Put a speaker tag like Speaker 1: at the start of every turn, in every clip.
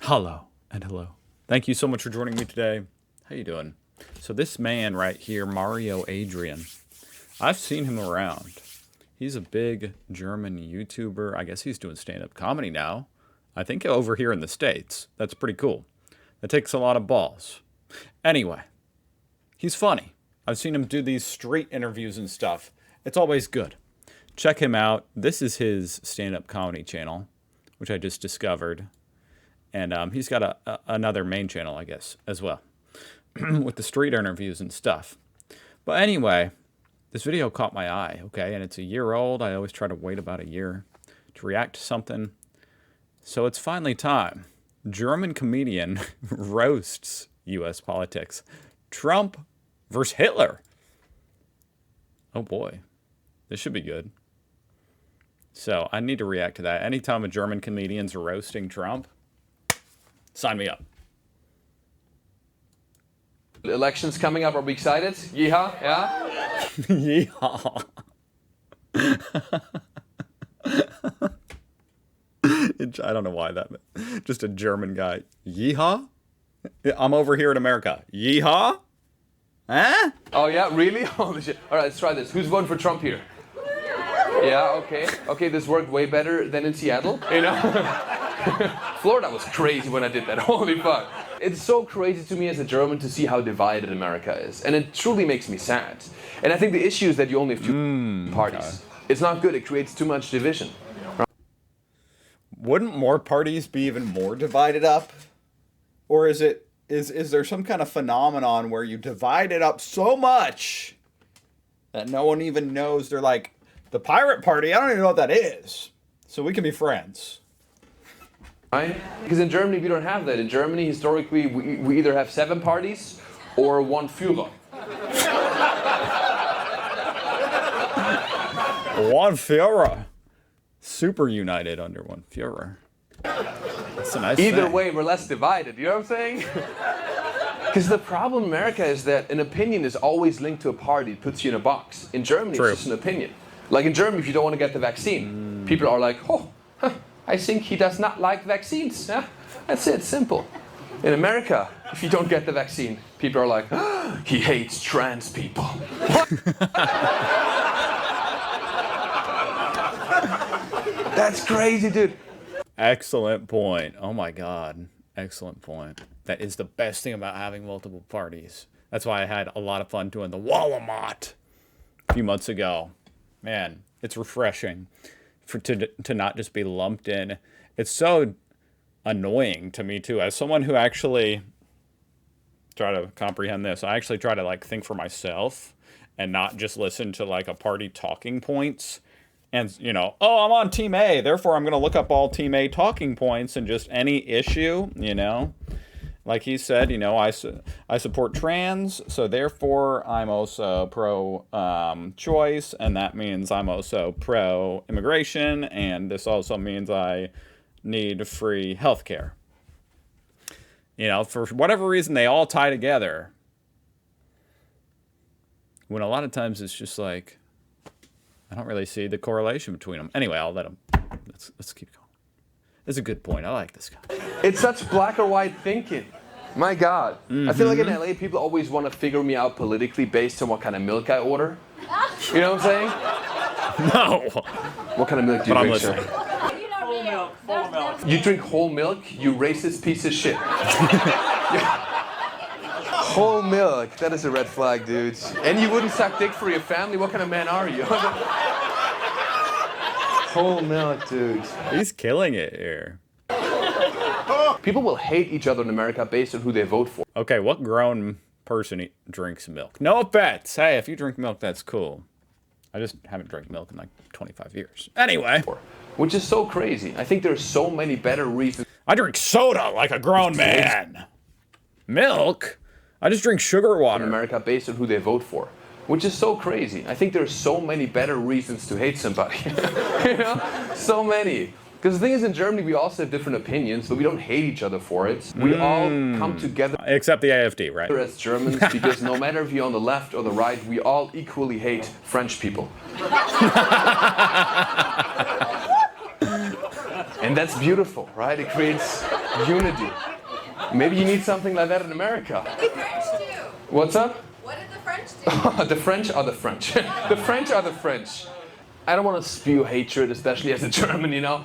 Speaker 1: Hello and hello. Thank you so much for joining me today. How you doing? So this man right here, Mario Adrian, I've seen him around. He's a big German YouTuber. I guess he's doing stand-up comedy now. I think over here in the States. That's pretty cool. That takes a lot of balls. Anyway, he's funny. I've seen him do these street interviews and stuff. It's always good. Check him out. This is his stand-up comedy channel, which I just discovered. And he's got another main channel, I guess, as well, with the street interviews and stuff. But anyway, this video caught my eye, okay? And it's a year old. I always try to wait about a year to react to something. So it's finally time. German comedian roasts U.S. politics. Trump versus Hitler. Oh boy, this should be good. So I need to react to that. Anytime a German comedian's roasting Trump, sign me up.
Speaker 2: Elections coming up. Are we excited? Yeehaw, yeah?
Speaker 1: Yeehaw. I don't know why that meant. Just a German guy. Yeehaw? I'm over here in America. Yeehaw? Huh?
Speaker 2: Oh yeah, really? Holy shit. All right, let's try this. Who's voting for Trump here? Yeah, okay. Okay, this worked way better than in Seattle, you know? Florida was crazy when I did that. Holy fuck. It's so crazy to me as a German to see how divided America is. And it truly makes me sad. And I think the issue is that you only have two parties. Okay. It's not good. It creates too much division.
Speaker 1: Wouldn't more parties be even more divided up? Or is there some kind of phenomenon where you divide it up so much that no one even knows? They're like, the Pirate Party, I don't even know what that is. So we can be friends.
Speaker 2: Right? Because in Germany, we don't have that. In Germany, historically, we either have 7 parties or one Führer.
Speaker 1: One Führer. Super united under one Führer. That's a nice
Speaker 2: Either
Speaker 1: thing.
Speaker 2: way, we're less divided. You know what I'm saying? Because the problem in America is that an opinion is always linked to a party. It puts you in a box. In Germany,
Speaker 1: True.
Speaker 2: It's just an opinion. Like in Germany, if you don't want to get the vaccine, people are like, oh, I think he does not like vaccines. Yeah? That's it, simple. In America, if you don't get the vaccine, people are like, oh, he hates trans people. That's crazy, dude.
Speaker 1: Excellent point. Oh my God. Excellent point. That is the best thing about having multiple parties. That's why I had a lot of fun doing the Wallamat a few months ago. Man, it's refreshing to not just be lumped in. It's so annoying to me too. As someone who actually try to comprehend this, I actually try to like think for myself and not just listen to like a party talking points. And, you know, oh, I'm on Team A, therefore I'm going to look up all Team A talking points and just any issue, you know. Like he said, you know, I support trans, so therefore I'm also pro-choice, and that means I'm also pro-immigration, and this also means I need free healthcare. You know, for whatever reason, they all tie together. When a lot of times it's just like, I don't really see the correlation between them. Anyway, I'll let them. Let's keep going. It's a good point. I like this guy.
Speaker 2: It's such black or white thinking. My God. I feel like in LA, people always want to figure me out politically based on what kind of milk I order. You know what I'm saying?
Speaker 1: No.
Speaker 2: What kind of milk do you drink, sir?
Speaker 3: Whole milk. Full milk.
Speaker 2: You drink whole milk? You racist piece of shit. Whole milk. That is a red flag, dude. And you wouldn't suck dick for your family? What kind of man are you? Whole milk, dude.
Speaker 1: He's killing it here.
Speaker 2: People will hate each other in America based on who they vote for.
Speaker 1: Okay, what grown person drinks milk? No offense. Hey, if you drink milk, that's cool. I just haven't drank milk in like 25 years. Anyway.
Speaker 2: Which is so crazy. I think there's so many better reasons.
Speaker 1: I drink soda like a grown man. Milk? I just drink sugar water.
Speaker 2: In America based on who they vote for. Which is so crazy. I think there's so many better reasons to hate somebody. You know? So many. Because the thing is, in Germany, we also have different opinions, but we don't hate each other for it. We all come together.
Speaker 1: Except the AFD, right?
Speaker 2: As Germans, because no matter if you're on the left or the right, we all equally hate French people. And that's beautiful, right? It creates Unity. Maybe you need something like that in America.
Speaker 3: What did the French do?
Speaker 2: What's up?
Speaker 3: What did the French do?
Speaker 2: The French are the French. The French are the French. I don't want to spew hatred, especially as a German, you know.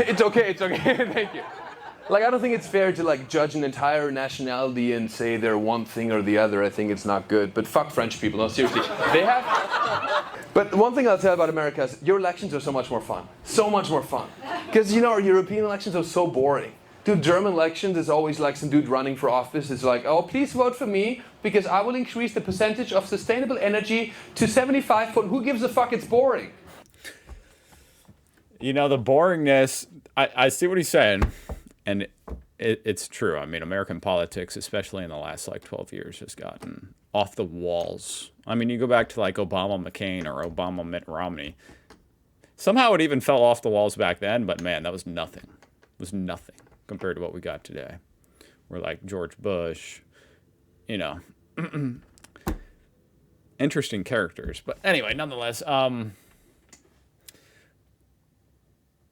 Speaker 2: It's okay, thank you. Like, I don't think it's fair to like judge an entire nationality and say they're one thing or the other. I think it's not good. But fuck French people, no, seriously. They have... But one thing I'll tell about America is your elections are so much more fun. So much more fun. Because, you know, our European elections are so boring. Dude, German elections is always like some dude running for office. It's like, oh, please vote for me because I will increase the percentage of sustainable energy to 75. Who gives a fuck? It's boring.
Speaker 1: You know, the boringness, I see what he's saying, and it's true. I mean, American politics, especially in the last like 12 years, has gotten off the walls. I mean, you go back to like Obama McCain or Obama Mitt Romney. Somehow it even fell off the walls back then, but man, that was nothing. It was nothing compared to what we got today. We're like George Bush, you know, interesting characters. But anyway, nonetheless,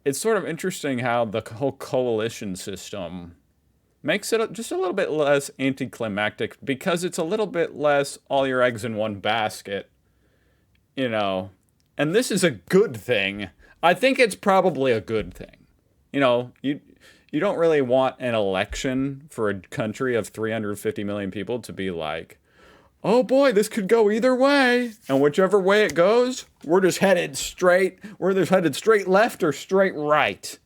Speaker 1: it's sort of interesting how the whole coalition system makes it just a little bit less anticlimactic because it's a little bit less all your eggs in one basket, you know. And this is a good thing. I think it's probably a good thing. You know, you don't really want an election for a country of 350 million people to be like, oh boy, this could go either way. And whichever way it goes, we're just headed straight. We're just headed straight left or straight right.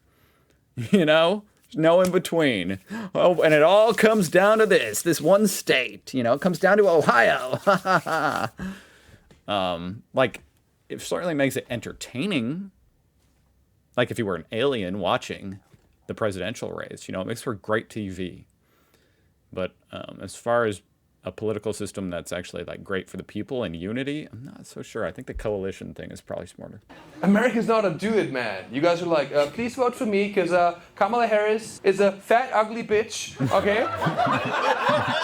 Speaker 1: You know? There's no in between. Oh, and it all comes down to this one state. You know, it comes down to Ohio. Like, it certainly makes it entertaining. Like if you were an alien watching the presidential race, you know, it makes for great TV. But as far as a political system that's actually like great for the people and unity, I'm not so sure. I think the coalition thing is probably smarter.
Speaker 2: America's not a do it, man. You guys are like, please vote for me because Kamala Harris is a fat, ugly bitch, okay?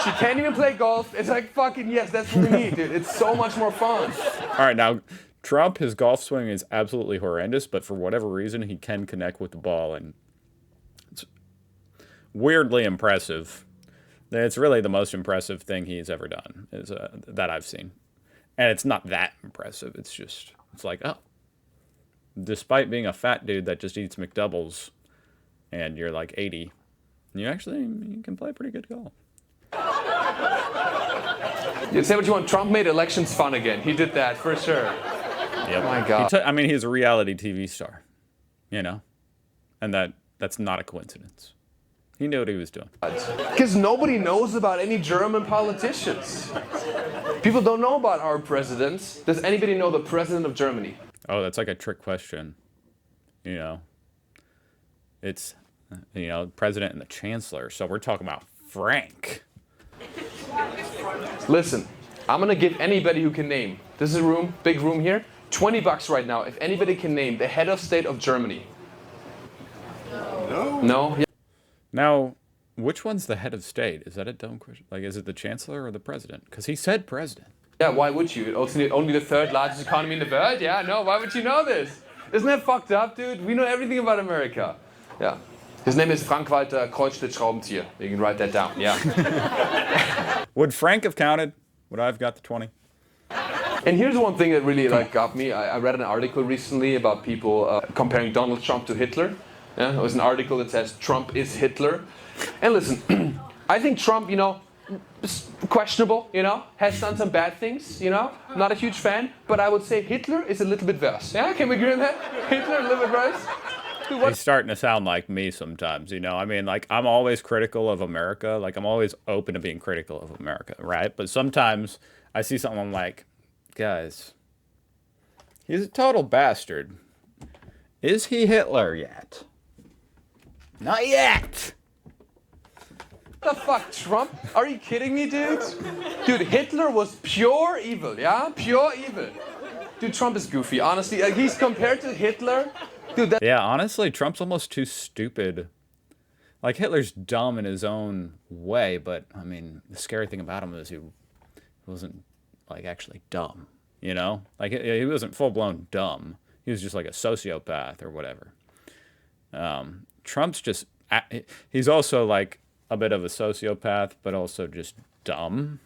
Speaker 2: She can't even play golf. It's like, fucking yes, that's what we need, dude. It's so much more fun.
Speaker 1: All right, now, Trump, his golf swing is absolutely horrendous, but for whatever reason, he can connect with the ball, and it's weirdly impressive. It's really the most impressive thing he's ever done, is that I've seen. And it's not that impressive. It's just, it's like, oh, despite being a fat dude that just eats McDoubles, and you're like 80, you can play pretty good golf.
Speaker 2: You say what you want. Trump made elections fun again. He did that for sure.
Speaker 1: Yep.
Speaker 2: Oh my God.
Speaker 1: He's a reality TV star, you know, and that's not a coincidence. He knew what he was doing.
Speaker 2: Because nobody knows about any German politicians. People don't know about our presidents. Does anybody know the president of Germany?
Speaker 1: Oh, that's like a trick question. You know, it's, you know, president and the chancellor. So we're talking about Frank.
Speaker 2: Listen, I'm going to give anybody who can name, this is a room, big room here, $20 right now if anybody can name the head of state of Germany. No? No?
Speaker 1: Now, which one's the head of state? Is that a dumb question? Like, is it the chancellor or the president? Because he said president.
Speaker 2: Yeah, why would you? Only the third largest economy in the world? Yeah, no, why would you know this? Isn't that fucked up, dude? We know everything about America. Yeah. His name is Frank-Walter Kreuzschlitt-Schraubenzieher. You can write that down, yeah.
Speaker 1: Would Frank have counted? Would I have got the 20?
Speaker 2: And here's one thing that really got me. I read an article recently about people comparing Donald Trump to Hitler. Yeah, it was an article that says Trump is Hitler. And listen, I think Trump, you know, is questionable, you know, has done some bad things, you know. Not a huge fan, but I would say Hitler is a little bit worse. Yeah, can we agree on that? Hitler a little bit worse? Dude,
Speaker 1: he's starting to sound like me sometimes, you know. I mean, like, I'm always critical of America. Like, I'm always open to being critical of America, right? But sometimes I see something, I'm like, guys, he's a total bastard. Is he Hitler yet? Not yet.
Speaker 2: What the fuck, Trump? Are you kidding me, dude? Dude, Hitler was pure evil, yeah? Pure evil. Dude, Trump is goofy, honestly. Like, he's compared to Hitler. Dude,
Speaker 1: yeah, honestly, Trump's almost too stupid. Like, Hitler's dumb in his own way, but, I mean, the scary thing about him is he wasn't, like, actually dumb, you know? Like, he wasn't full-blown dumb. He was just like a sociopath or whatever. Trump's just, he's also like a bit of a sociopath, but also just dumb,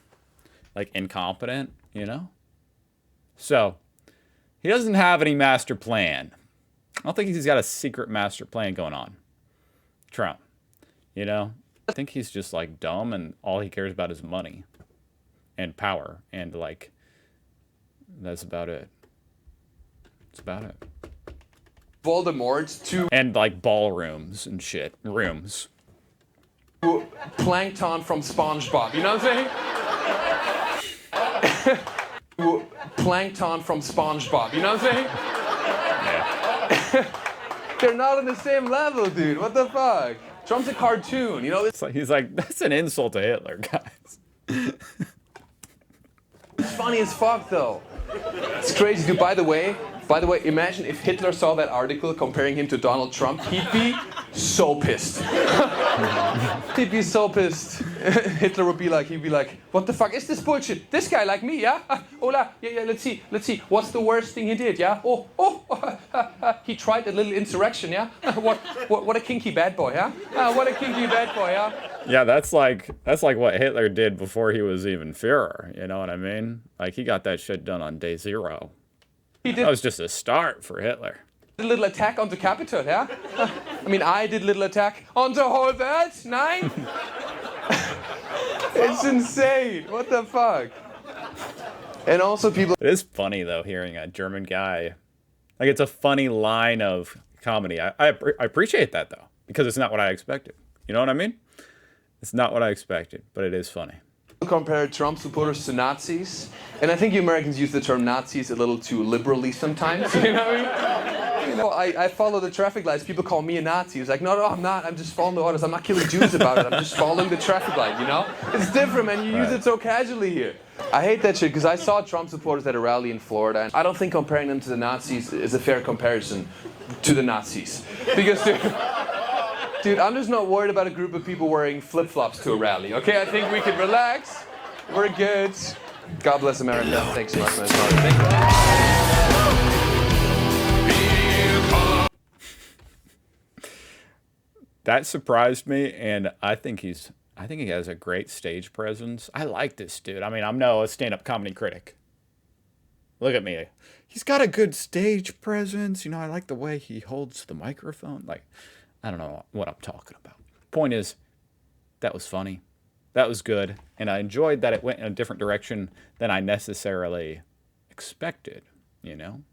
Speaker 1: like incompetent, you know? So he doesn't have any master plan. I don't think he's got a secret master plan going on. Trump, you know? I think he's just like dumb and all he cares about is money and power. And like, that's about it. That's about it.
Speaker 2: Voldemort to
Speaker 1: And like ballrooms and shit. Rooms.
Speaker 2: Plankton from SpongeBob. You know what I'm saying? Plankton from SpongeBob. You know what I'm saying?
Speaker 1: Yeah.
Speaker 2: They're not on the same level, dude. What the fuck? Trump's a cartoon. You know,
Speaker 1: It's like, he's like, that's an insult to Hitler, guys.
Speaker 2: it's funny as fuck, though. It's crazy, dude. By the way, imagine if Hitler saw that article comparing him to Donald Trump. He'd be so pissed. He'd be so pissed. Hitler would be like, what the fuck is this bullshit? This guy like me, yeah? Hola, yeah, let's see. What's the worst thing he did, yeah? He tried a little insurrection, yeah? What a kinky bad boy, yeah? What a kinky bad boy, yeah?
Speaker 1: Yeah, that's like what Hitler did before he was even Führer. You know what I mean? Like, he got that shit done on day 0.
Speaker 2: He did
Speaker 1: That was just a start for Hitler.
Speaker 2: a little attack on the Capitol, yeah? I mean, I did a little attack on the whole world, nine? It's insane. What the fuck? And also people...
Speaker 1: It is funny, though, hearing a German guy. Like, it's a funny line of comedy. I appreciate that, though, because it's not what I expected. You know what I mean? It's not what I expected, but it is funny.
Speaker 2: compare Trump supporters to Nazis, and I think you Americans use the term Nazis a little too liberally sometimes. You know what I mean? You know, I follow the traffic lights. People call me a Nazi. It's like, no, I'm not. I'm just following the orders. I'm not killing Jews about it. I'm just following the traffic light, you know? It's different, man. You use it so casually here. I hate that shit because I saw Trump supporters at a rally in Florida, and I don't think comparing them to the Nazis is a fair comparison to the Nazis. Because, dude, I'm just not worried about a group of people wearing flip-flops to a rally, okay? I think we can relax. We're good. God bless America. Thanks so much, man. Thank you.
Speaker 1: That surprised me, and I think he has a great stage presence. I like this dude. I mean, I'm no a stand-up comedy critic. Look at me. He's got a good stage presence. You know, I like the way he holds the microphone. Like, I don't know what I'm talking about. Point is, that was funny. That was good. And I enjoyed that it went in a different direction than I necessarily expected, you know?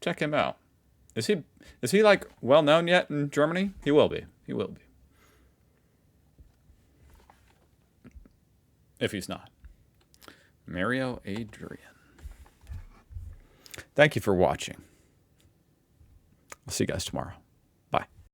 Speaker 1: Check him out. Is he like well known yet in Germany? He will be. He will be. If he's not. Mario Adrian. Thank you for watching. I'll see you guys tomorrow.